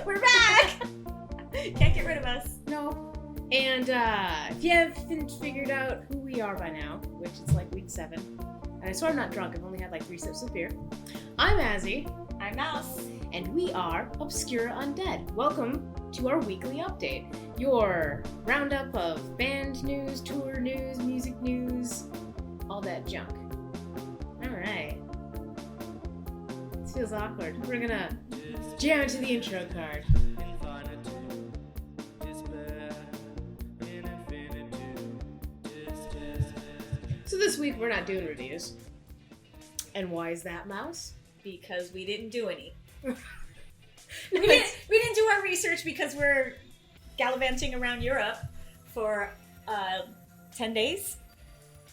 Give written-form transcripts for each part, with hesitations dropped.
We're back! Can't get rid of us. No. And if you haven't figured out who we are by now, which is like week 7, and I swear I'm not drunk, I've only had like 3 sips of beer. I'm Azzy. I'm Mouse. And we are Obscura Undead. Welcome to our weekly update. Your roundup of band news, tour news, music news, all that junk. Alright. This feels awkward. We're gonna jam into the intro card. So this week we're not doing reviews. And why is that, Mouse? Because we didn't do any. we didn't do our research because we're gallivanting around Europe for 10 days.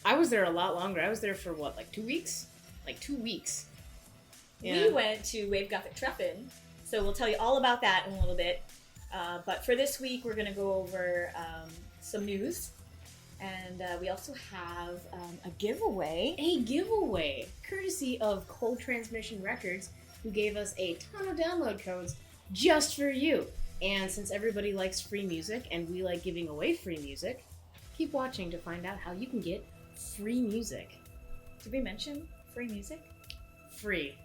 I was there a lot longer. I was there for what, like 2 weeks? Like 2 weeks. Yeah. We went to Wave Gotik Treffen, so we'll tell you all about that in a little bit. But for this week, we're going to go over some news. And we also have a giveaway. A giveaway, courtesy of Cold Transmission Records, who gave us a ton of download codes just for you. And since everybody likes free music, and we like giving away free music, keep watching to find out how you can get free music. Did we mention free music? Free.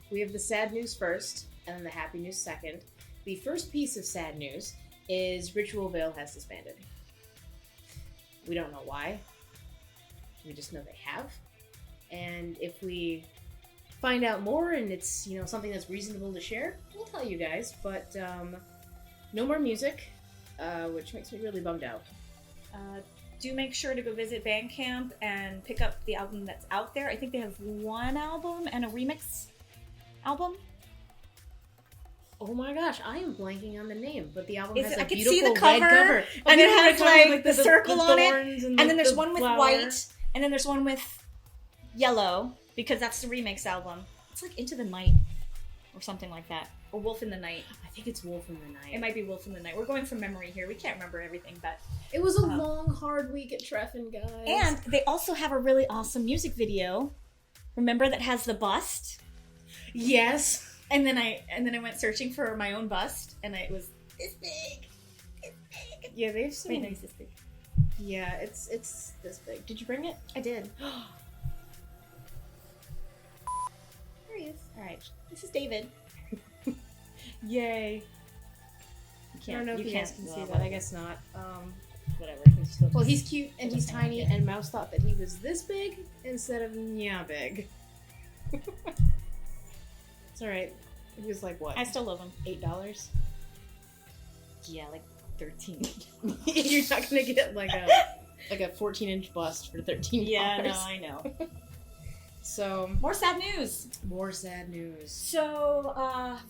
We have the sad news first, and then the happy news second. The first piece of sad news is Ritual Veil has disbanded. We don't know why. We just know they have. And if we find out more and it's, something that's reasonable to share, we'll tell you guys. But no more music, which makes me really bummed out. Do make sure to go visit Bandcamp and pick up the album that's out there. I think they have one album and a remix album. Oh my gosh, I am blanking on the name, but the album has a I can beautiful see the cover, red cover. And it has like the circle on it, and then there's one with flower. white, and then there's one with yellow, because that's the remix album. It's like Into the Night, or something like that, or Wolf in the Night. I think it's Wolf in the Night. It might be Wolf in the Night. We're going from memory here. We can't remember everything, but... It was a long, hard week at Treffen, guys. And they also have a really awesome music video, remember, that has the bust? Yes. And then I went searching for my own bust, and it was this big. It's big. Yeah, they've seen. Wait, no, it's this big. Yeah, it's this big. Did you bring it? I did. There he is. All right, this is David. Yay! I don't know if you guys can see that. I guess not. Whatever. Well, he's cute and he's tiny, and Mouse thought that he was this big instead of big. It's alright. It was like what? I still love him. $8? Yeah, like 13. You're not gonna get like a 14-inch bust for $13. Yeah, no, I know. So more sad news. More sad news. So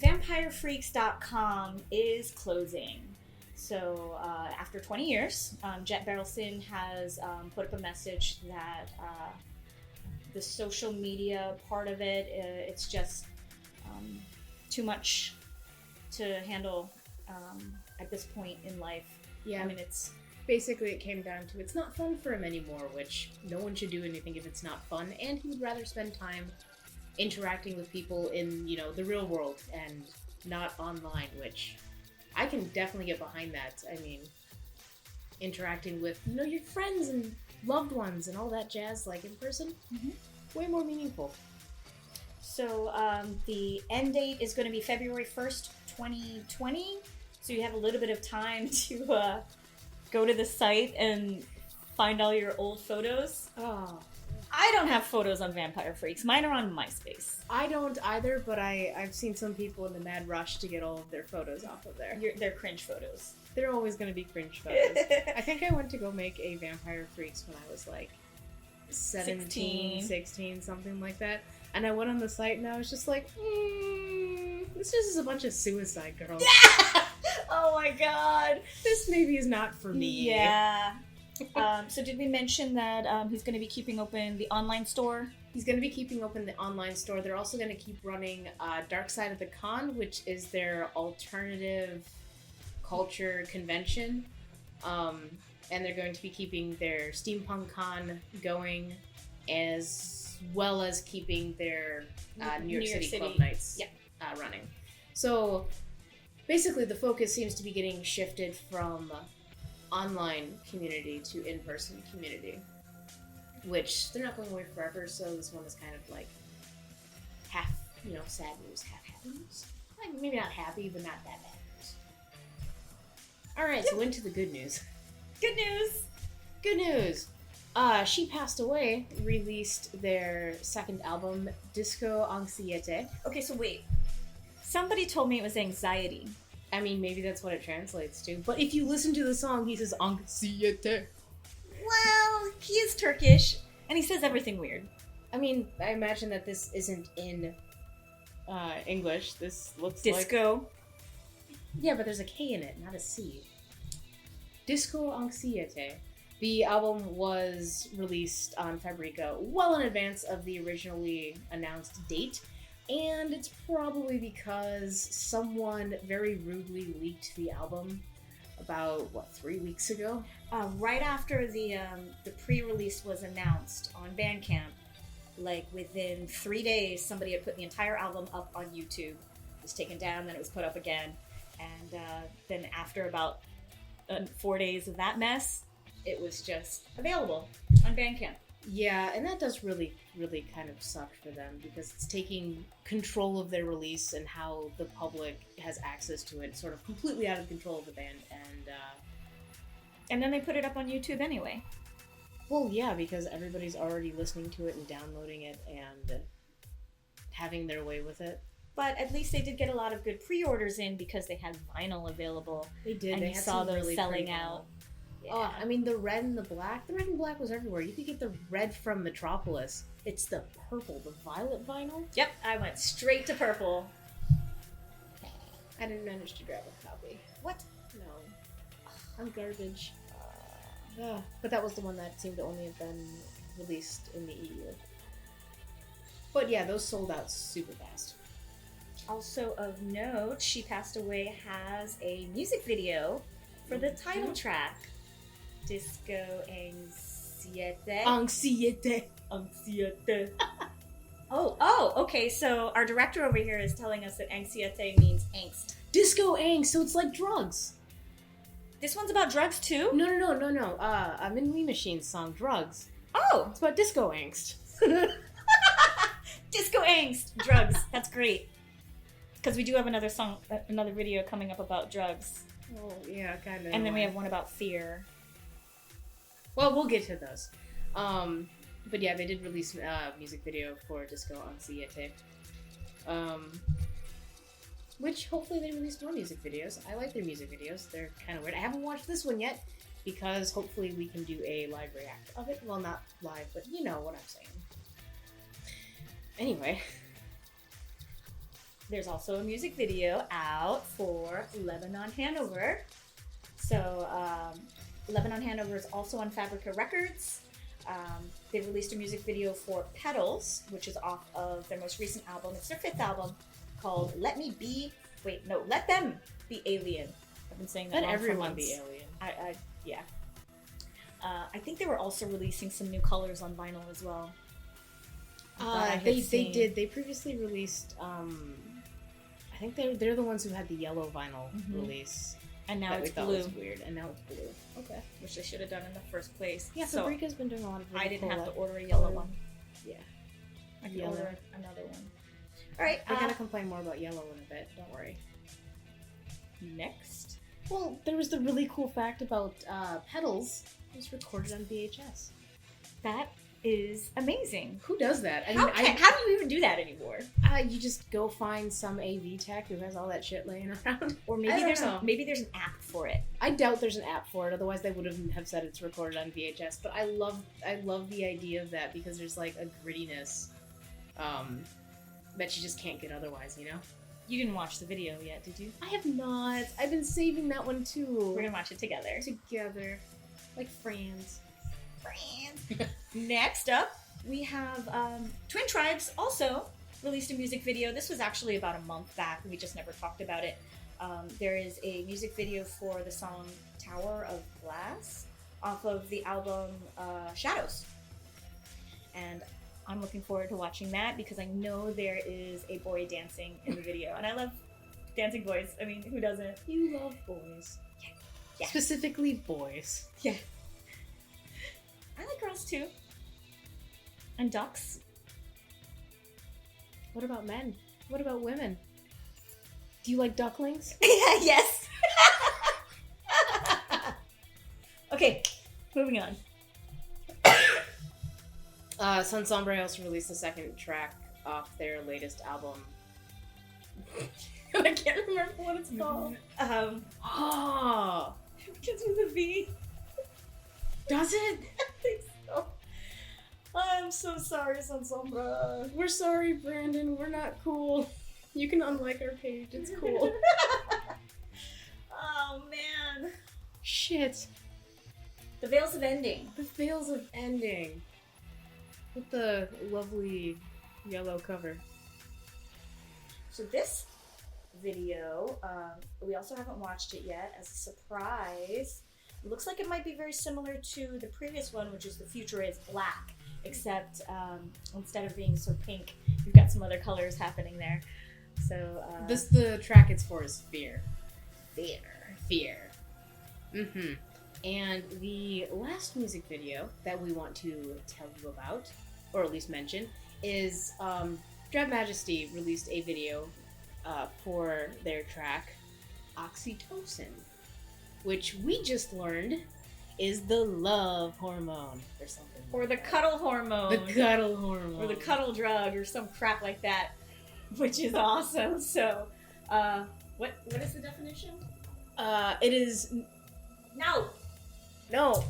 vampirefreaks.com is closing. So after 20 years, Jet Barrelson has put up a message that the social media part of it, it's just too much to handle at this point in life. Yeah, I mean, it's basically it came down to it's not fun for him anymore, which no one should do anything if it's not fun, and he would rather spend time interacting with people in, the real world and not online, which I can definitely get behind that. I mean, interacting with, your friends and loved ones and all that jazz, like in person, way more meaningful. So the end date is going to be February 1st, 2020. So you have a little bit of time to go to the site and find all your old photos. Oh, I don't have photos on Vampire Freaks. Mine are on MySpace. I don't either, but I've seen some people in the mad rush to get all of their photos off of there. They're cringe photos. They're always going to be cringe photos. I think I went to go make a Vampire Freaks when I was like 17, 16, something like that. And I went on the site and I was just like, this just is a bunch of suicide girls. Oh my god. This maybe is not for me. Yeah. So did we mention that he's going to be keeping open the online store? He's going to be keeping open the online store. They're also going to keep running Dark Side of the Con, which is their alternative culture convention. And they're going to be keeping their Steampunk Con going, as well as keeping their New York City club nights running. So basically, the focus seems to be getting shifted from online community to in-person community, which they're not going away forever. So this one is kind of like half, sad news, half happy news. Like, maybe not happy, but not that bad news. All right, so into the good news. Good news. Good news. She Passed Away released their second album, Disco Anxiete. Okay, so wait. Somebody told me it was anxiety. I mean, maybe that's what it translates to. But if you listen to the song, he says Anxiete. Well, he is Turkish, and he says everything weird. I mean, I imagine that this isn't in English. This looks Disco. Yeah, but there's a K in it, not a C. Disco Anxiete. The album was released on Fabrica well in advance of the originally announced date, and it's probably because someone very rudely leaked the album about, 3 weeks ago? Right after the pre-release was announced on Bandcamp, like within 3 days, somebody had put the entire album up on YouTube. It was taken down, then it was put up again, and then after about 4 days of that mess, it was just available on Bandcamp. Yeah, and that does really, really kind of suck for them because it's taking control of their release and how the public has access to it, sort of completely out of control of the band. And then they put it up on YouTube anyway. Well, yeah, because everybody's already listening to it and downloading it and having their way with it. But at least they did get a lot of good pre-orders in because they had vinyl available. They did. And they you had saw some those really selling pretty out. Yeah. Oh, I mean, the red and the black. The red and black was everywhere. You could get the red from Metropolis. It's the purple, the violet vinyl. Yep, I went straight to purple. I didn't manage to grab a copy. What? No. I'm garbage. But that was the one that seemed to only have been released in the EU. But yeah, those sold out super fast. Also of note, She Passed Away has a music video for the title track, Disco Anxiete. Anxiete. Anxiete. Oh, okay, so our director over here is telling us that Anxiete means angst. Disco angst, so it's like drugs. This one's about drugs too? No. Min Lee Machine's song, Drugs. Oh! It's about disco angst. Disco angst! Drugs. That's great. Because we do have another song, another video coming up about drugs. Oh, yeah, kind of. And then we have one about fear. Well, we'll get to those. But yeah, they did release a music video for Disco Anxiete. Which, hopefully they release more music videos. I like their music videos. They're kind of weird. I haven't watched this one yet, because hopefully we can do a live react of it. Well, not live, but you know what I'm saying. Anyway. There's also a music video out for Lebanon Hanover. So, Lebanon Hanover is also on Fabrica Records. They released a music video for Petals, which is off of their most recent album. It's their 5th album, called Let Them Be Alien. I've been saying that Let wrong for everyone months. be alien. Yeah. I think they were also releasing some new colors on vinyl as well. They did. They previously released. I think they're the ones who had the yellow vinyl release, and now it's blue. blue. Was weird, and now it's blue. Okay, which they should have done in the first place. Yeah, so Fabrica's been doing a lot of. Really I didn't cool have to order a yellow one. Yeah, I can order another one. All right, we're gonna complain more about yellow in a bit. Don't worry. Next, well, there was the really cool fact about Petals. It was recorded on VHS. That is amazing. Who does that? I How mean, how do you even do that anymore? You just go find some AV tech who has all that shit laying around. Or maybe there's an app for it. I doubt there's an app for it. Otherwise, they would have said it's recorded on VHS. But I love the idea of that because there's like a grittiness that you just can't get otherwise. You know. You didn't watch the video yet, did you? I have not. I've been saving that one too. We're gonna watch it together. Like friends. Next up, we have Twin Tribes also released a music video. This was actually about a month back. We just never talked about it. There is a music video for the song Tower of Glass off of the album Shadows. And I'm looking forward to watching that because I know there is a boy dancing in the video, and I love dancing boys. I mean, who doesn't? You love boys. Yeah. Specifically boys. Yeah. I like girls too. And ducks. What about men? What about women? Do you like ducklings? Yes. Okay, moving on. Sun Sombre also released the second track off their latest album. I can't remember what it's called. It begins with a V. Does it? I think so. I'm so sorry, Sun Sombra. We're sorry, Brandon. We're not cool. You can unlike our page. It's cool. Oh, man. Shit. The Veils of Ending. The Veils of Ending. With the lovely yellow cover. So this video, we also haven't watched it yet as a surprise. It looks like it might be very similar to the previous one, which is The Future is Black, except instead of being so pink, you've got some other colors happening there. So the track it's for is Fear. Fear. Mm-hmm. And the last music video that we want to tell you about, or at least mention, is Dread Majesty released a video for their track Oxytocin, which we just learned is the love hormone or something. Or the cuddle hormone. The cuddle hormone. Or the cuddle drug or some crap like that, which is awesome. So, what is the definition? It is... No!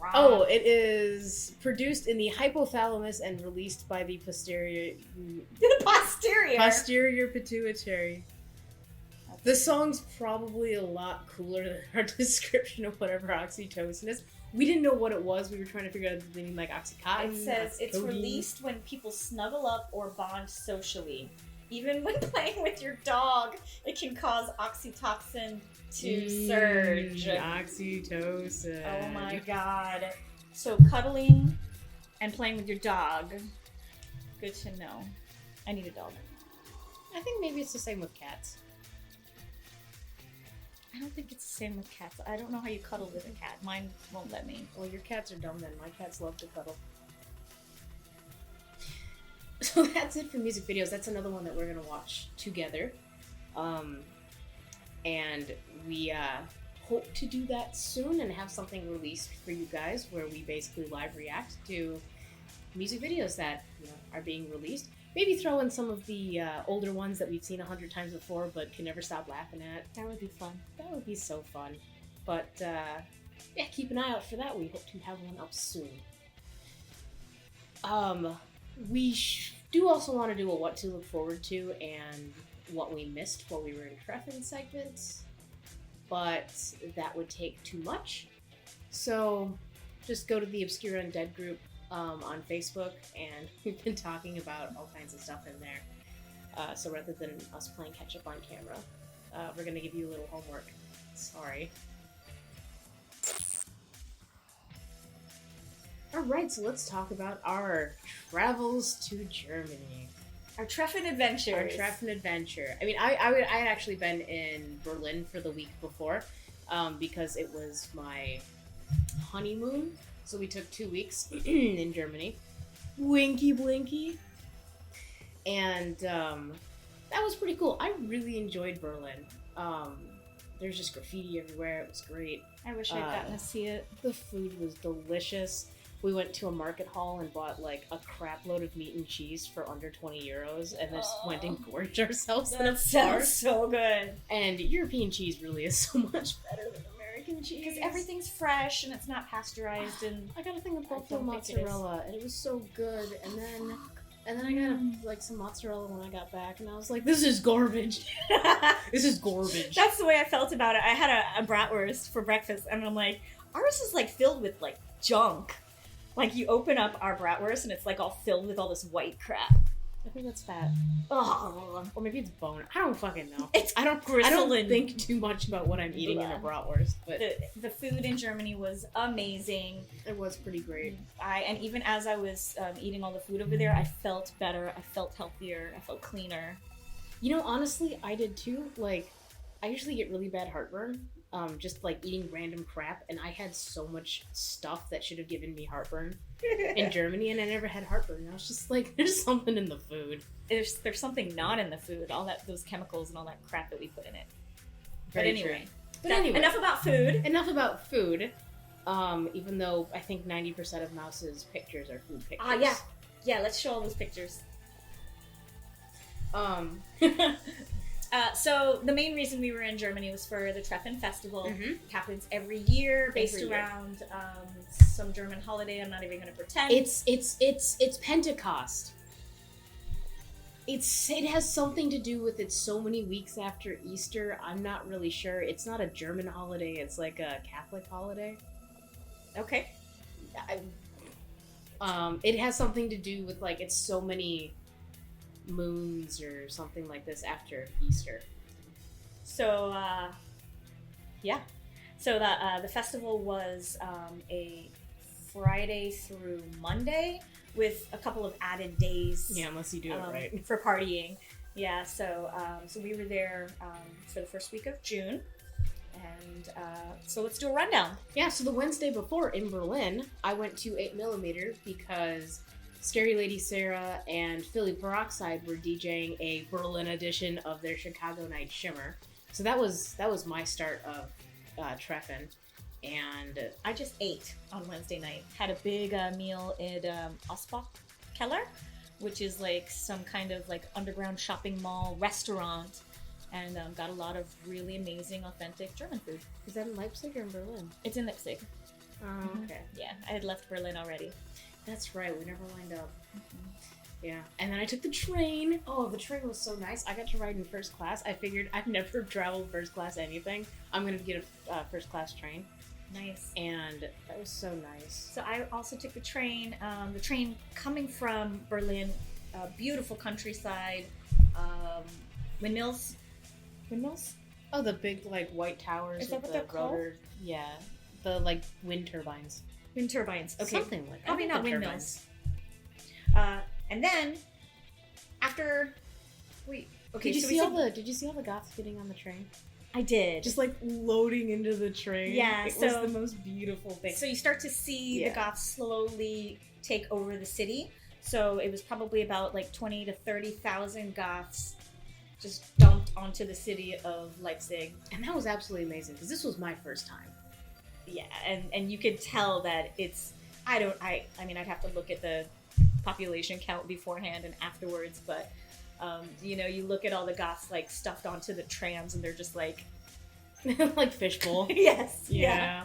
Wrong. Oh, it is produced in the hypothalamus and released by the posterior pituitary. The song's probably a lot cooler than our description of whatever oxytocin is. We didn't know what it was. We were trying to figure out if they mean like Oxycontin. It says it's released when people snuggle up or bond socially. Even when playing with your dog, it can cause oxytocin to surge. Oxytocin. Oh my god. So cuddling and playing with your dog. Good to know. I need a dog. I think maybe it's the same with cats. I don't think it's the same with cats. I don't know how you cuddle with a cat. Mine won't let me. Well, your cats are dumb then. My cats love to cuddle. So that's it for music videos. That's another one that we're going to watch together. And we hope to do that soon and have something released for you guys where we basically live react to music videos that are being released. Maybe throw in some of the older ones that we've seen 100 times before but can never stop laughing at. That would be fun. That would be so fun. But yeah, keep an eye out for that. We hope to have one up soon. We do also want to do a what to look forward to and what we missed while we were in Treffen segments, but that would take too much. So just go to the Obscura Undead group on Facebook, and we've been talking about all kinds of stuff in there. So rather than us playing catch up on camera, we're going to give you a little homework. Sorry. Alright, so let's talk about our travels to Germany. Our Treffen adventure. I mean, I had actually been in Berlin for the week before, because it was my honeymoon. So we took 2 weeks in Germany. Winky blinky. And that was pretty cool. I really enjoyed Berlin. There's just graffiti everywhere. It was great. I wish I'd gotten to see it. The food was delicious. We went to a market hall and bought like a crap load of meat and cheese for under 20 euros and then just went and gorged ourselves in a bar. Sounds so good. And European cheese really is so much better than American cheese. Because everything's fresh and it's not pasteurized. And I got a thing of buffalo mozzarella and it was so good. And then I got like some mozzarella when I got back and I was like, this is garbage. This is garbage. That's the way I felt about it. I had a bratwurst for breakfast and I'm like, ours is like filled with like junk. Like, you open up our bratwurst and it's like all filled with all this white crap. I think that's fat. Oh, Or maybe it's bone. I don't fucking know. it's I don't gristling. think too much about what I'm eating in a bratwurst, but The food in Germany was amazing. it was pretty great. And even as I was eating all the food over there, I felt better. I felt healthier. I felt cleaner. You know, honestly, I did too. Like, I usually get really bad heartburn, just like eating random crap, and I had so much stuff that should have given me heartburn in Germany, and I never had heartburn. I was just like, there's something in the food. There's something not in the food. All those chemicals and all that crap that we put in it. Very but anyway, true. enough about food. Enough about food. Even though I think 90% of Mouse's pictures are food pictures. Yeah. Let's show all those pictures. So the main reason we were in Germany was for the Treffen Festival. Mhm. It happens every year, based Every year. around some German holiday. I'm not even going to pretend. It's Pentecost. It has something to do with it's so many weeks after Easter. I'm not really sure. It's not a German holiday. It's like a Catholic holiday. Okay. It has something to do with like it's so many moons or something like this after Easter. So yeah. So the festival was a Friday through Monday, with a couple of added days. Yeah, unless you do it right. For partying. Yeah, so we were there for the first week of June, and so let's do a rundown. Yeah, so the Wednesday before in Berlin, I went to 8mm because Scary Lady Sarah and Philly Peroxide were DJing a Berlin edition of their Chicago Night Shimmer. So that was my start of Treffen. And I just ate on Wednesday night. Had a big meal at Osbach Keller, which is like some kind of like underground shopping mall restaurant, and got a lot of really amazing, authentic German food. is that in Leipzig or in Berlin? It's in Leipzig. Oh, okay. Yeah, I had left Berlin already. That's right. We never lined up. Yeah. And then I took the train. Oh, the train was so nice. I got to ride in first class. I figured I've never traveled first class anything. I'm going to get a first class train. Nice. And that was so nice. So I also took the train coming from Berlin, beautiful countryside, windmills. Oh, the big like white towers Is that with what the they're called? rotor. Yeah, the like wind turbines. Wind turbines. Okay. Something like that. Probably I not think they're windmills. And then after, wait. Okay. Did you so Did you see all the goths getting on the train? I did. Just like loading into the train. Yeah, it so- was the most beautiful thing. So you start to see Yeah. the Goths slowly take over the city. So it was probably about like 20 to 30,000 Goths just dumped onto the city of Leipzig. And that was absolutely amazing because this was my first time. Yeah, and you could tell that it's I mean I'd have to look at the population count beforehand and afterwards, but you look at all the Goths like stuffed onto the trams and they're just like like fishbowl. yes. Yeah.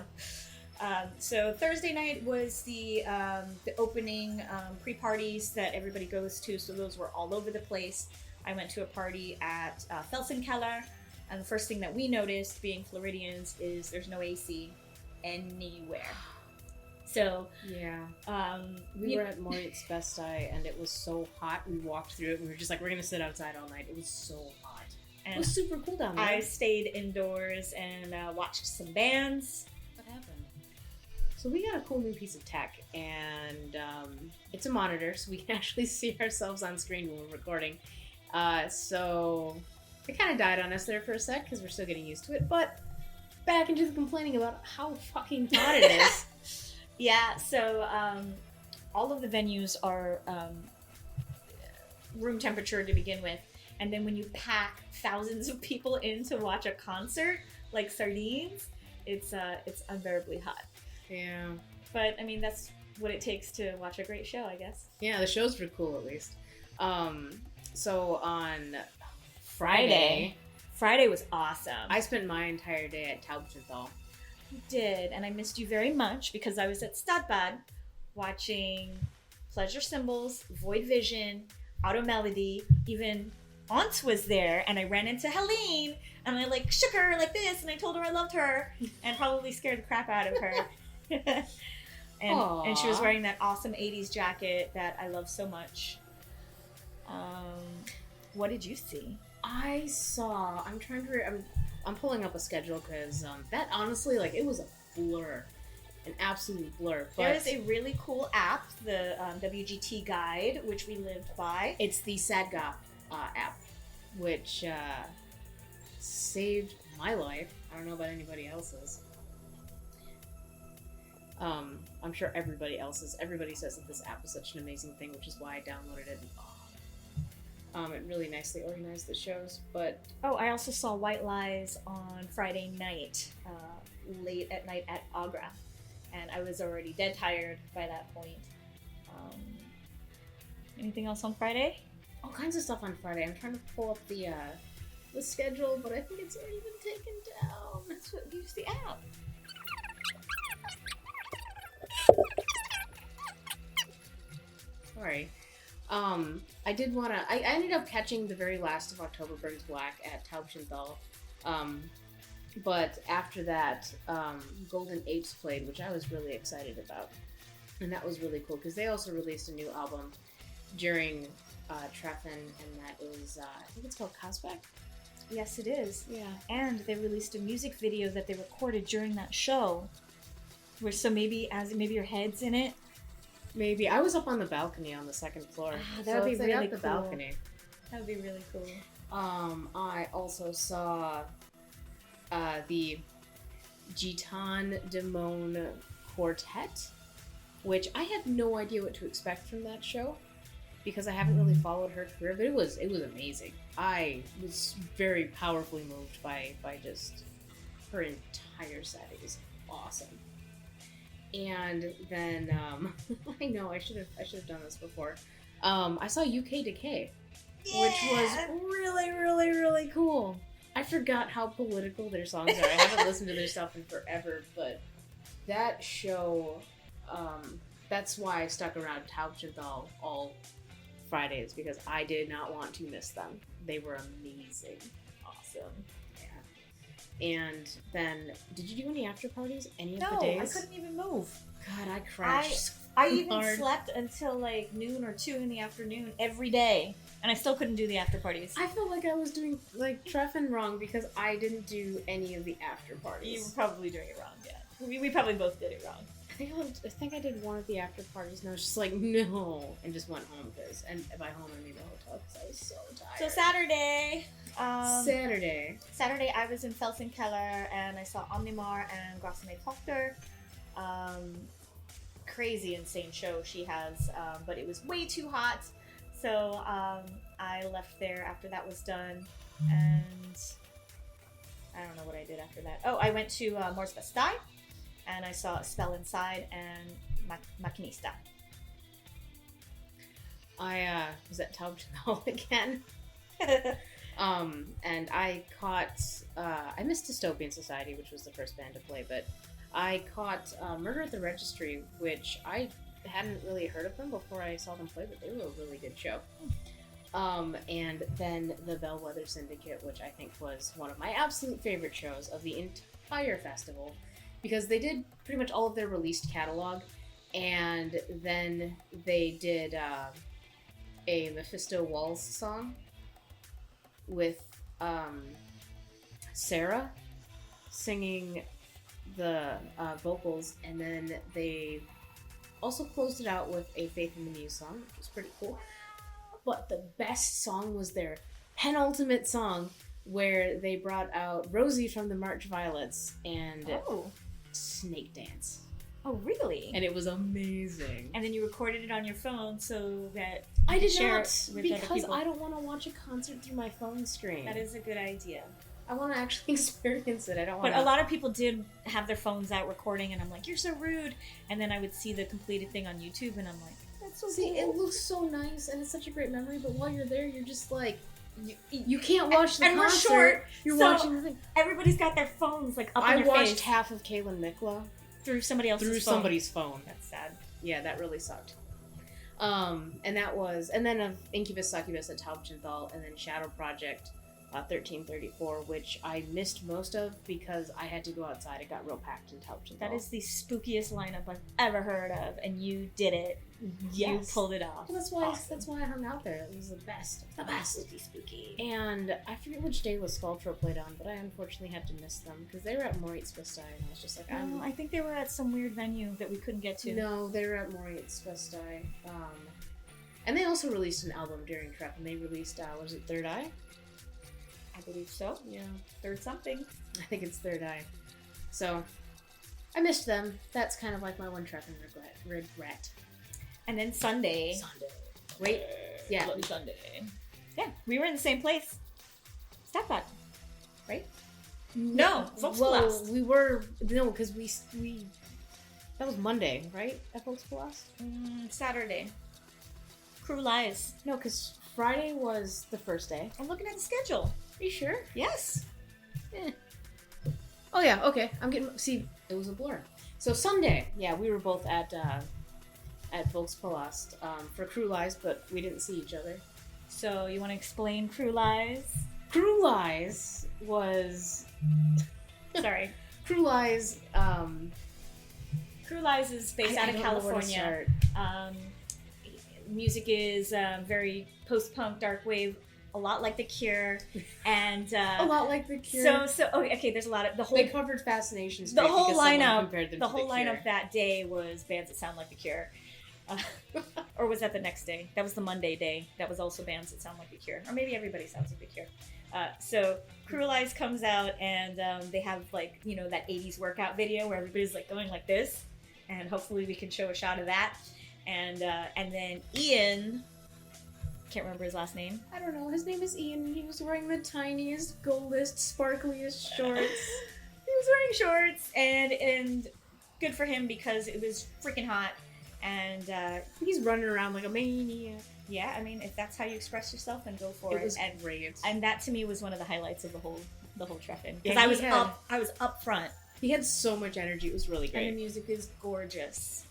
So Thursday night was the opening pre-parties that everybody goes to. So those were all over the place. I went to a party at Felsenkeller, and the first thing that we noticed, being Floridians, is there's no AC anywhere. So Yeah. we We were at Moritz Besti and it was so hot. We walked through it and we were just like, we're gonna sit outside all night. It was so hot. It and was super cool down there. I stayed indoors and watched some bands. What happened? So we got a cool new piece of tech, and it's a monitor, so we can actually see ourselves on screen when we're recording. So it kind of died on us there for a sec because we're still getting used to it. But back into the complaining about how fucking hot it is. Yeah, so all of the venues are room temperature to begin with, and then when you pack thousands of people in to watch a concert like sardines, it's unbearably hot. Yeah. But I mean, that's what it takes to watch a great show, I guess. Yeah, the shows were cool at least. So on Friday was awesome. I spent my entire day at Taubtenthal. You did, and I missed you very much because I was at Stadtbad watching Pleasure Symbols, Void Vision, Auto Melody, even Aunt was there, and I ran into Helene, and I like shook her like this, and I told her I loved her, and probably scared the crap out of her. and she was Aw. wearing that awesome 80s jacket that I love so much. What did you see? I saw. I'm pulling up a schedule because that honestly, like, it was a blur, an absolute blur. But There is a really cool app, the WGT Guide, which we lived by. it's the SadGoth app, which saved my life. I don't know about anybody else's. I'm sure everybody else's. Everybody says that this app is such an amazing thing, which is why I downloaded it. It really nicely organized the shows, but Oh, I also saw White Lies on Friday night, late at night at Agra, and I was already dead tired by that point. Anything else on Friday? all kinds of stuff on Friday. I'm trying to pull up the schedule, but I think it's already been taken down. That's what use the app. Sorry. I did want to. I ended up catching the very last of October Burns Black at Taubchenthal. But after that, Golden Apes played, which I was really excited about. And that was really cool because they also released a new album during Treffen, and that is, I think it's called Kazbek. Yes, it is. Yeah. And they released a music video that they recorded during that show. Where maybe your head's in it. Maybe. I was up on the balcony on the second floor. That would be it's, like, really up the cool. balcony. That would be really cool. I also saw the Gitan Demone Quartet, which I had no idea what to expect from that show because I haven't really followed her career, but it was amazing. I was very powerfully moved by just her entire set. It was awesome. And then I know I should have done this before. I saw UK Decay, which was really, really, really cool. I forgot how political their songs are. I haven't listened to their stuff in forever, but that show, that's why I stuck around Taubchenthal all Fridays, because I did not want to miss them. They were amazing. Awesome. And then, did you do any after parties any of the days? No, I couldn't even move. God, I crashed. I even hard. slept until like noon or 2 in the afternoon every day, and I still couldn't do the after parties. I felt like I was doing like Treffen wrong because I didn't do any of the after parties. You were probably doing it wrong, yeah. We probably both did it wrong. I think I did one of the after parties, and I was just like, no, and just went home and by home I mean the hotel because I was so tired. So Saturday. Saturday. I was in Felsenkeller and I saw Omnimar and Grassene Tochter. Crazy insane show she has, but it was way too hot. So I left there after that was done, and I don't know what I did after that. Oh, I went to Mors Bastai, and I saw A Spell Inside and Machinista. I was at Taubchenthal again. And I caught, I missed Dystopian Society, which was the first band to play, but I caught Murder at the Registry, which I hadn't really heard of them before I saw them play, but they were a really good show. And then the Bellwether Syndicate, which I think was one of my absolute favorite shows of the entire festival, because they did pretty much all of their released catalog, and then they did a Mephisto Walls song with Sarah singing the vocals, and then they also closed it out with a Faith in the Muse song, which was pretty cool. But the best song was their penultimate song, where they brought out Rosie from the March Violets and Snake Dance. Oh, really? And it was amazing. And then you recorded it on your phone so that I did share not, it with because other people. I don't want to watch a concert through my phone screen. That is a good idea. I want to actually experience it. I don't want But a lot of people did have their phones out recording, and I'm like, you're so rude. And then I would see the completed thing on YouTube, and I'm like, that's so See, cool. it looks so nice, and it's such a great memory, but while you're there, you're just like, you can't watch the and concert. we're short, You're so watching the thing. Everybody's got their phones like up I in their watched face half of Kaylin Mikla through somebody else's through phone. somebody's phone. That's sad. Yeah, that really sucked. And then of Incubus Succubus at Taubchenthal, and then Shadow Project 1334, which I missed most of because I had to go outside. It got real packed in Touch. That is the spookiest lineup I've ever heard of, and you did it. Yes. You pulled it off. Well, that's why. Awesome. That's why I hung out there. It was the best. The best. Spooky. And I forget which day was Sculpture played on, but I unfortunately had to miss them because they were at Moritz Festi, and I was just like, I think they were at some weird venue that we couldn't get to. No, they were at Moritz Festi. And they also released an album during Treffen. They released, was it Third Eye? I believe so. Yeah. Third something. I think it's Third Eye. So, I missed them. That's kind of like my one Treffen regret. And then Sunday. Wait. Yeah. Bloody Sunday. Yeah, we were in the same place. Stepbot. Right? No, Volksblast. We were... No, because we... That was Monday, right? At Volksblast? Saturday. Crew Lies. No, because Friday was the first day. I'm looking at the schedule. Are you sure? Yes. Oh yeah, okay. I'm getting... See, it was a blur. So Sunday, yeah, we were both at Volkspalast for Crew Lies, but we didn't see each other. So you want to explain Crew Lies? Crew Lies was... Sorry. Crew Lies... Crew Lies is based out of California. Music is very post-punk, dark wave, a lot like The Cure, and a lot like The Cure. Okay. There's a lot of the whole. They covered Fascination Street. The whole lineup. The whole lineup that day was bands that sound like The Cure, or was that the next day? That was the Monday day. That was also bands that sound like The Cure, or maybe everybody sounds like The Cure. So Crew Lies comes out, and they have that 80s workout video where everybody's going like this, and hopefully we can show a shot of that. And then Ian, can't remember his last name. I don't know. His name is Ian. He was wearing the tiniest, goldest, sparkliest shorts. He was wearing shorts, and good for him because it was freaking hot. And he's running around like a maniac. Yeah, I mean, if that's how you express yourself, then go for it. It was great. And that to me was one of the highlights of the whole Treffen. Yeah, Because I was up front. He had so much energy. It was really great. And the music is gorgeous.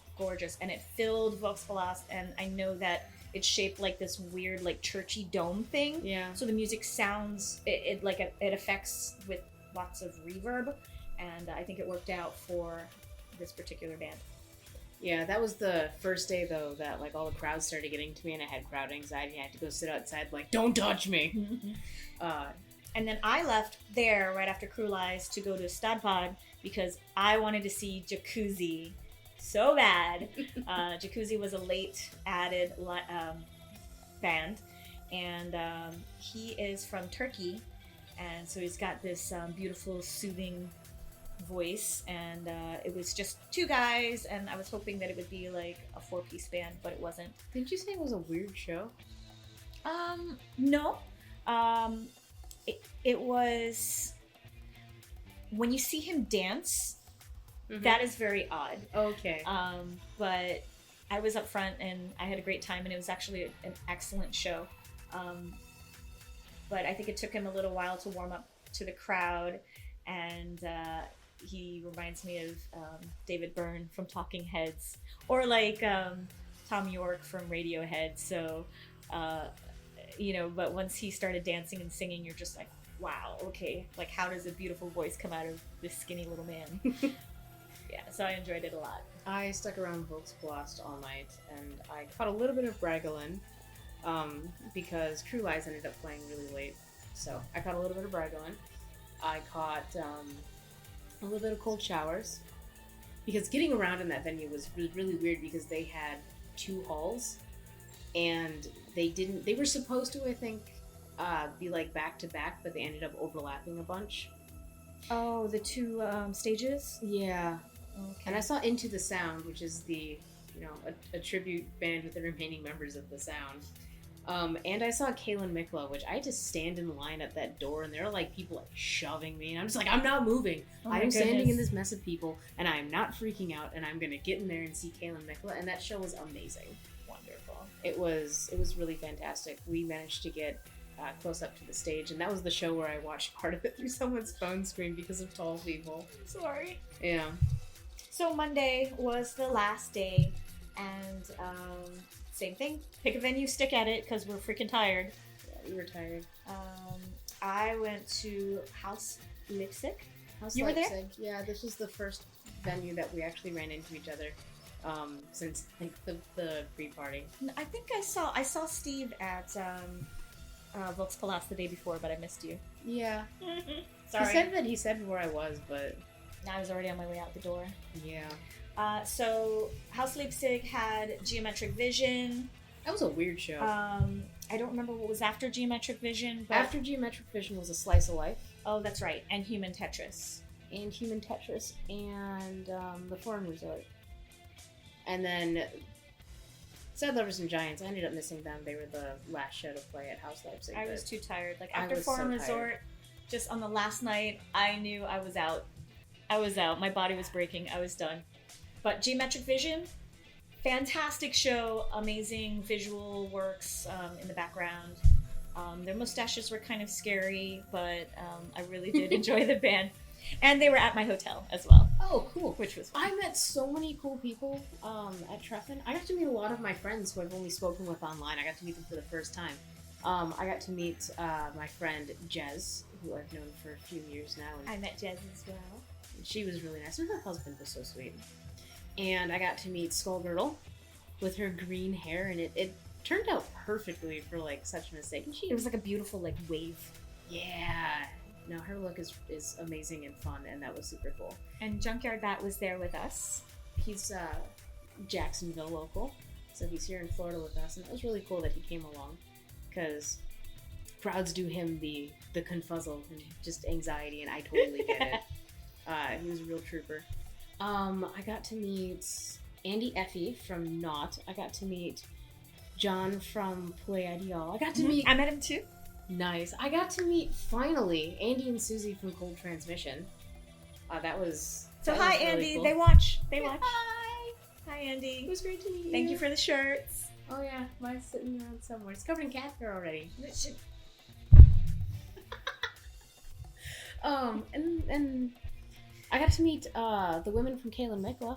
And it filled Volkspalast, and I know that it's shaped like this weird churchy dome thing. Yeah. So the music sounds it affects with lots of reverb, and I think it worked out for this particular band. Yeah, that was the first day though that all the crowds started getting to me, and I had crowd anxiety. I had to go sit outside don't touch me. And then I left there right after Crew Lies to go to Stadpod because I wanted to see Jacuzzi so bad. Jacuzzi was a late added band, and he is from Turkey, and so he's got this beautiful, soothing voice, and it was just two guys, and I was hoping that it would be a 4-piece band, but it wasn't. Didn't you say it was a weird show? No. It was... When you see him dance... Mm-hmm. That is very odd. Okay. But I was up front and I had a great time, and it was actually an excellent show. But I think it took him a little while to warm up to the crowd, and he reminds me of David Byrne from Talking Heads, or Tom York from Radiohead. So, but once he started dancing and singing, you're just like, wow, okay, how does a beautiful voice come out of this skinny little man? Yeah, so I enjoyed it a lot. I stuck around Volksblast all night, and I caught a little bit of Bragelin, because Crew Lies ended up playing really late. So I caught a little bit of Bragelin. I caught a little bit of Cold Showers, because getting around in that venue was really weird because they had 2 halls, and they were supposed to, I think, be back to back, but they ended up overlapping a bunch. Oh, the 2 stages? Yeah. Okay. And I saw Into the Sound, which is the, a tribute band with the remaining members of the Sound. And I saw Kaylin Mikla, which I had to stand in line at that door, and there are people shoving me, and I'm just I'm not moving. I am standing in this mess of people, and I am not freaking out, and I'm gonna get in there and see Kaylin Mikla, and that show was amazing. Wonderful. It was really fantastic. We managed to get close up to the stage, and that was the show where I watched part of it through someone's phone screen because of tall people. Sorry. Yeah. So Monday was the last day, and same thing. Pick a venue, stick at it, because we're freaking tired. Yeah, we were tired. I went to House Lipstick. House You were there? Leipzig. Yeah, this was the first venue that we actually ran into each other since like the pre-party. I think I saw Steve at Volkspalast the day before, but I missed you. Yeah. Sorry. He said where I was, but I was already on my way out the door. yeah. So House Leipzig had Geometric Vision. That was a weird show. I don't remember what was after Geometric Vision. But... After Geometric Vision was a Slice of Life. Oh, that's right. And Human Tetris. And Human Tetris and the Foreign Resort. And then Sad Lovers and Giants, I ended up missing them. They were the last show to play at House Leipzig. I was too tired. Like after Foreign Resort, just on the last night, I knew I was out. My body was breaking. I was done. But Geometric Vision, fantastic show. Amazing visual works in the background. Their mustaches were kind of scary, but I really did enjoy the band. And they were at my hotel as well. Oh, cool. Which was fun. I met so many cool people at Treffen. I got to meet a lot of my friends who I've only spoken with online. I got to meet them for the first time. I got to meet my friend Jez, who I've known for a few years now. And I met Jez as well. she was really nice, and her husband was so sweet. And I got to meet Skullgirdle with her green hair, and it turned out perfectly for like such a mistake. And It was like a beautiful like wave. Yeah. No, her look is amazing and fun, and that was super cool. And Junkyard Bat was there with us. He's Jacksonville local, so he's here in Florida with us, and it was really cool that he came along, because crowds do him the confuzzle and just anxiety, and I totally get it. He was a real trooper. I got to meet Andy Effie from Knot. I got to meet John from Play Ideal. I got to meet... I met him too. Nice. I got to meet, finally, Andy and Susie from Cold Transmission. That was... So that hi, was really Andy. cool. They watch. Hi. Hi, Andy. It was great to meet you. Thank you for the shirts. Oh yeah, mine's sitting around somewhere. It's covered in cat hair already. And I got to meet the women from Kalen Mikla.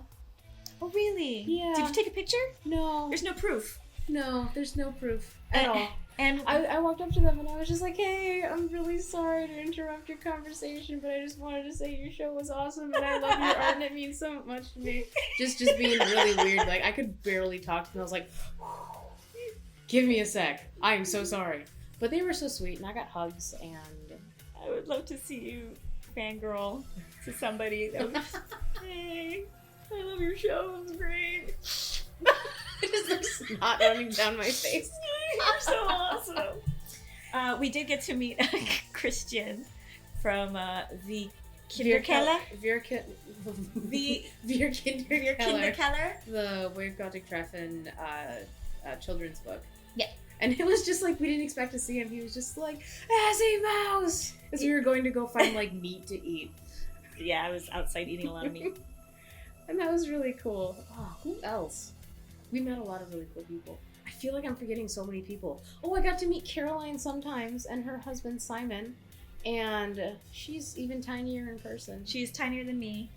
Oh really? Yeah. Did you take a picture? No. There's no proof. No, there's no proof at all. And I walked up to them and I was just like, hey, I'm really sorry to interrupt your conversation, but I just wanted to say your show was awesome and I love your art and it means so much to me. Just being really weird. Like, I could barely talk to them. I was like, give me a sec. I am so sorry. But they were so sweet and I got hugs, and I would love to see you fangirl to somebody that was hey, I love your show. It was great. just like snot running down my face. You're so awesome. We did get to meet Christian from the Kinderkeller. The Kinderkeller. The Wave Gotik Treffen children's book. Yeah. And it was just like, we didn't expect to see him. He was just like, Assy Mouse! As we were going to go find like meat to eat. Yeah, I was outside eating a lot of meat. And that was really cool. Oh, who else? We met a lot of really cool people. I feel like I'm forgetting so many people. Oh, I got to meet Caroline sometimes and her husband Simon. And she's even tinier in person. She's tinier than me.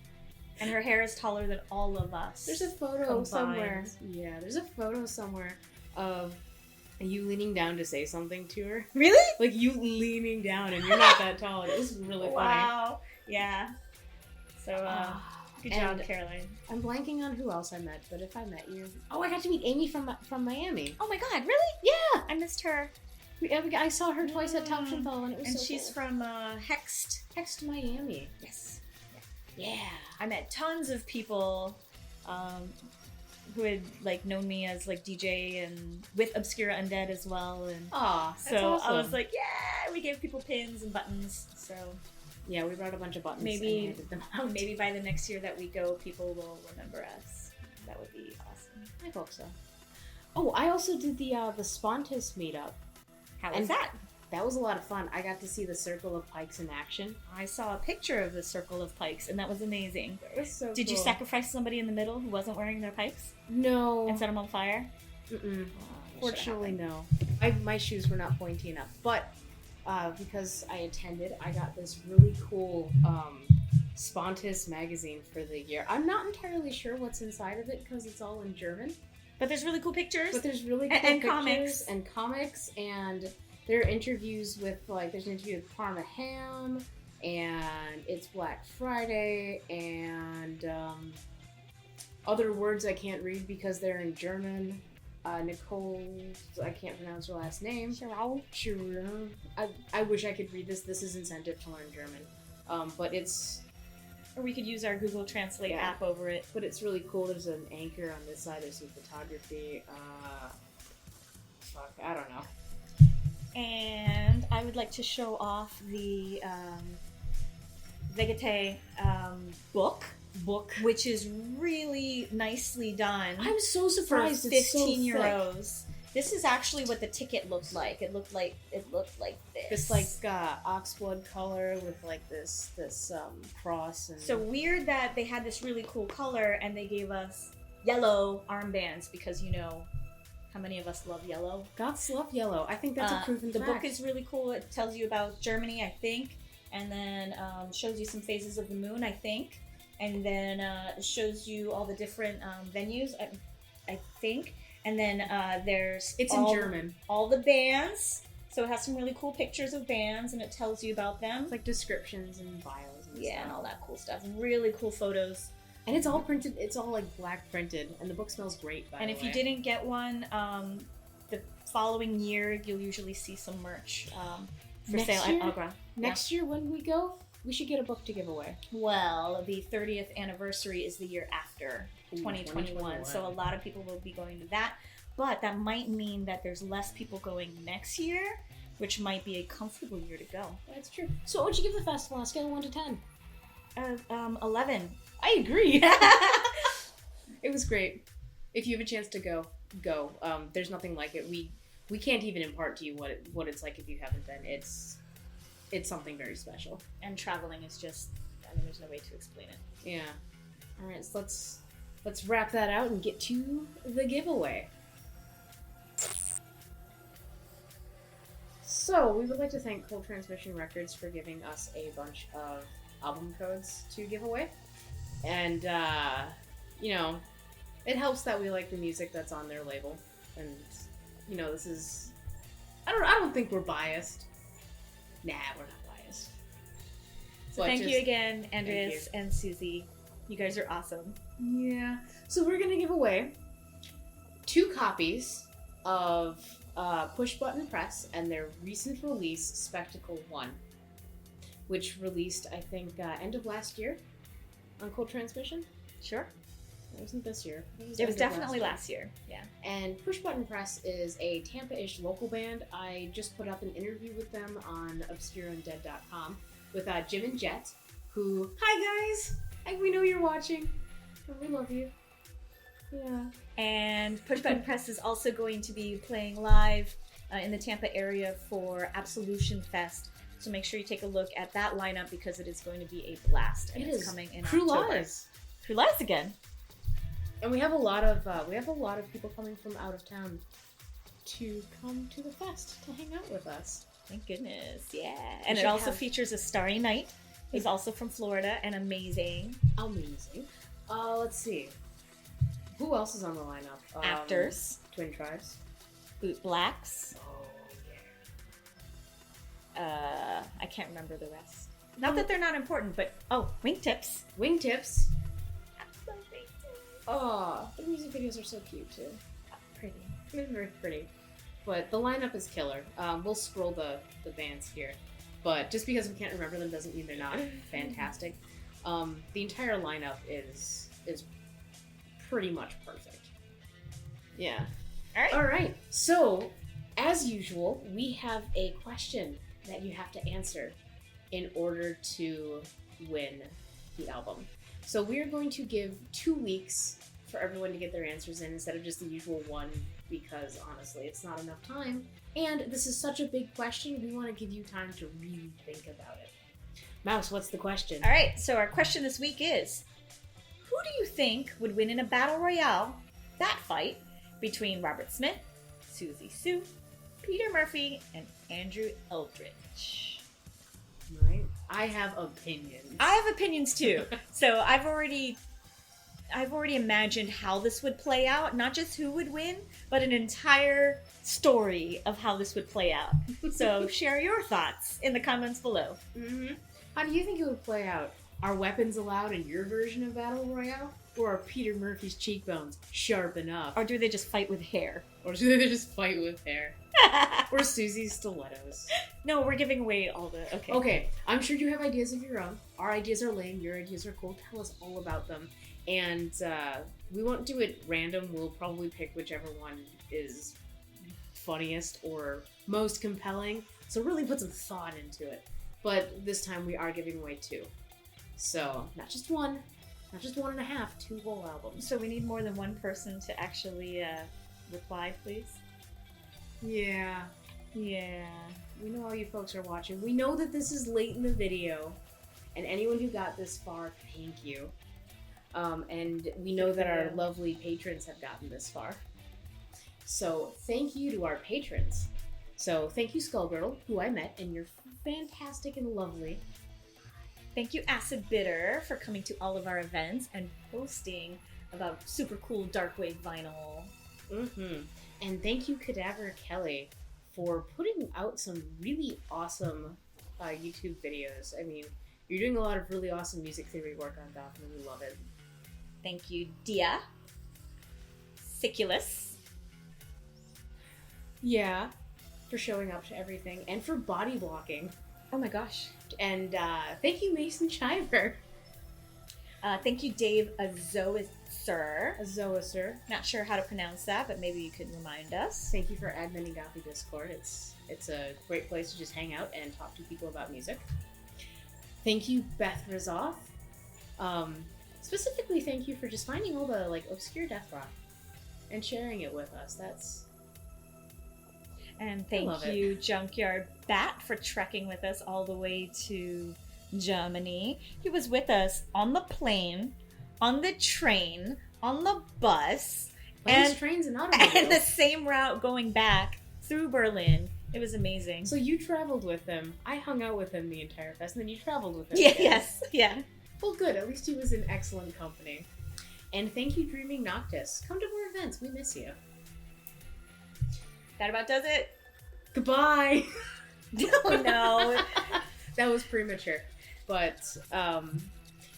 And her hair is taller than all of us. There's a photo somewhere. Yeah, there's a photo somewhere of you leaning down to say something to her. Really? Like you leaning down and you're not that tall. It was really funny. Wow. Yeah. So, good job, and Caroline. I'm blanking on who else I met, but if I met you... Oh, I got to meet Amy from Miami. Oh my god, really? Yeah! I missed her. I saw her twice at Taubschenthal and it was And so she's cool. from Hext. Hext, Miami. Yes. Yeah. I met tons of people who had like known me as like DJ and with Obscura Undead as well, and Aw, that's so awesome. I was like, yeah, we gave people pins and buttons. So Yeah, we brought a bunch of buttons maybe and handed them out. maybe by the next year that we go, people will remember us. That would be awesome. I hope so. Oh, I also did the Spontus meetup. How was And that? That was a lot of fun. I got to see the Circle of Pikes in action. I saw a picture of the Circle of Pikes, and that was amazing. It was so Did you cool. sacrifice somebody in the middle who wasn't wearing their pikes No. and set them on fire? Mm-mm. Oh, Fortunately, no. My shoes were not pointy enough. But because I attended, I got this really cool Spontus magazine for the year. I'm not entirely sure what's inside of it because it's all in German. But there's really cool pictures. But there's really cool And pictures comics. and comics, and There are interviews with, like, there's an interview with Parma Ham, and it's Black Friday, and other words I can't read because they're in German. Nicole, I can't pronounce her last name. Sure. I wish I could read this. This is incentive to learn German. But it's... Or we could use our Google Translate app over it. But it's really cool. There's an anchor on this side. There's some photography. I don't know. And I would like to show off the Vegete book, which is really nicely done. I'm so surprised for it's 15 so euros. This is actually what the ticket looked like. It looked like this. This like oxblood color with like this cross. And so weird that they had this really cool color and they gave us yellow armbands because you know how many of us love yellow. Gods love yellow. I think that's a proven fact. The book is really cool. It tells you about Germany, I think, and then shows you some phases of the moon, I think, and then shows you all the different venues, I think. And then it's in German. All the bands. So it has some really cool pictures of bands, and it tells you about them. It's like descriptions and bios and stuff. And all that cool stuff. Really cool photos. And it's all printed. It's all like black printed, and the book smells great. By the way. And if you didn't get one, the following year you'll usually see some merch for sale at Agra. Next year when we go, we should get a book to give away. Well, the 30th anniversary is the year after. 2021. So a lot of people will be going to that, but that might mean that there's less people going next year, which might be a comfortable year to go. That's true. So what would you give the festival on a scale of 1 to 10? 11. I agree. It was great. If you have a chance to go. There's nothing like it. We can't even impart to you what it's like if you haven't been. It's something very special. And traveling is just, I mean, there's no way to explain it. Yeah. All right, so let's wrap that out and get to the giveaway. So, we would like to thank Cold Transmission Records for giving us a bunch of album codes to give away. And, you know, it helps that we like the music that's on their label. And, you know, this is... I don't think we're biased. Nah, we're not biased. So thank you again, Andreas and Siouxsie. You guys are awesome. Yeah. So we're going to give away 2 copies of Push Button Press and their recent release, Spectacle 1, which released, I think, end of last year on Cold Transmission. Sure. It wasn't this year. It was definitely last year. Yeah. And Push Button Press is a Tampa-ish local band. I just put up an interview with them on obscuraundead.com with Jim and Jet, who... Hi, guys! We know you're watching. We love you. Yeah. And Push Button Press is also going to be playing live in the Tampa area for Absolution Fest. So make sure you take a look at that lineup because it is going to be a blast. And it's coming in October. True Lies again. And we have a lot of people coming from out of town to come to the fest to hang out with us. Thank goodness. Yeah. And it also features a Starry Night. He's also from Florida and amazing. Let's see. Who else is on the lineup? Actors. Twin Tribes. Boot Blacks. Oh, yeah. I can't remember the rest. Not that they're not important, but... Oh, Wingtips. Wingtips. Oh, the music videos are so cute, too. Pretty. They're very pretty. But the lineup is killer. We'll scroll the bands here. But just because we can't remember them doesn't mean they're not fantastic. The entire lineup is pretty much perfect. Yeah. All right. So, as usual, we have a question that you have to answer in order to win the album. So we're going to give 2 weeks for everyone to get their answers in instead of just the usual one because, honestly, it's not enough time. And this is such a big question, we want to give you time to really think about it. Mouse, what's the question? All right, so our question this week is, who do you think would win in a battle royale, that fight, between Robert Smith, Siouxsie Sioux, Peter Murphy, and Andrew Edritch? Right. I have opinions. I have opinions too. So I've already I've already imagined how this would play out, not just who would win, but an entire story of how this would play out. So share your thoughts in the comments below. Mm-hmm. How do you think it would play out? Are weapons allowed in your version of Battle Royale? Or are Peter Murphy's cheekbones sharp enough? Or do they just fight with hair? Or do they just fight with hair? Or Siouxsie's stilettos? No, we're giving away all the... Okay, I'm sure you have ideas of your own. Our ideas are lame, your ideas are cool. Tell us all about them. And we won't do it random. We'll probably pick whichever one is funniest or most compelling. So really put some thought into it. But this time we are giving away 2. So, not just 1. Not just 1.5, 2 whole albums. So we need more than one person to actually reply, please. Yeah. Yeah. We know all you folks are watching. We know that this is late in the video. And anyone who got this far, thank you. And we know that our lovely patrons have gotten this far. So thank you to our patrons. So thank you, Skullgirdle, who I met, and you're fantastic and lovely. Thank you, Acid Bitter, for coming to all of our events and posting about super cool dark wave vinyl. Mm-hmm. And thank you, Cadaver Kelly, for putting out some really awesome YouTube videos. I mean, you're doing a lot of really awesome music theory work on Gotham, and we love it. Thank you, Dia. Siculus. Yeah, for showing up to everything, and for body blocking. Oh my gosh. And thank you, Mason Chiver. Thank you, Dave Azoiser. Azoiser. Not sure how to pronounce that, but maybe you could remind us. Thank you for adminning Gothy Discord. It's a great place to just hang out and talk to people about music. Thank you, Beth Razoff. Specifically, thank you for just finding all the obscure death rock and sharing it with us. And thank you, Junkyard Bat, for trekking with us all the way to Germany. He was with us on the plane, on the train, on the bus, trains and automobiles. And the same route going back through Berlin. It was amazing. So you traveled with him. I hung out with him the entire fest, and then you traveled with him. Yeah, yes, yeah. Well, good. At least he was in excellent company. And thank you, Dreaming Noctis. Come to more events. We miss you. That about does it. Goodbye. Oh no. That was premature. But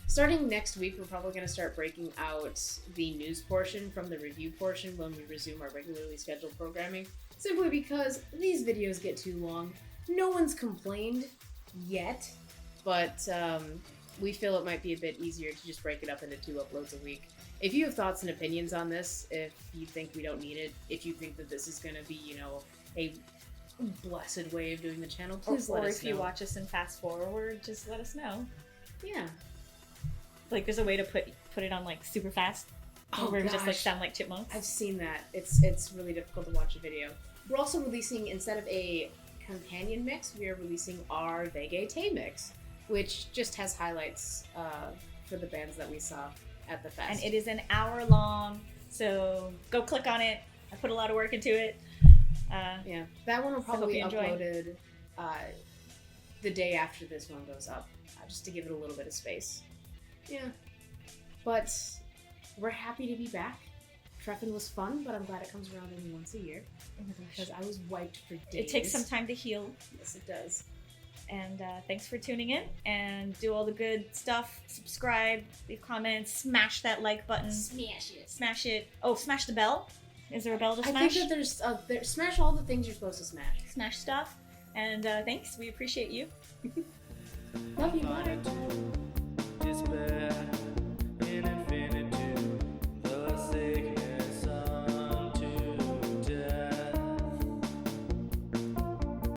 starting next week, we're probably going to start breaking out the news portion from the review portion when we resume our regularly scheduled programming. Simply because these videos get too long. No one's complained yet, but we feel it might be a bit easier to just break it up into 2 uploads a week. If you have thoughts and opinions on this, if you think we don't need it, if you think that this is going to be, a blessed way of doing the channel, please let us know. Or if you watch us in fast forward, just let us know. Yeah. There's a way to put it on super fast. Where we just sound like chipmunks. I've seen that. It's really difficult to watch a video. We're also releasing, instead of a companion mix, we are releasing our WGT mix, which just has highlights for the bands that we saw at the fest. And it is an hour long, so go click on it. I put a lot of work into it. Yeah, that one will probably be uploaded the day after this one goes up, just to give it a little bit of space. Yeah, but we're happy to be back. Treffen was fun, but I'm glad it comes around only once a year. Oh my gosh. Because I was wiped for days. It takes some time to heal. Yes, it does. And thanks for tuning in, and do all the good stuff. Subscribe, leave comments, smash that like button. Smash it. Smash it. Oh, smash the bell. Is there a bell to smash? I think that there's smash all the things you're supposed to smash. Smash stuff. And thanks. We appreciate you. Love you. Bye.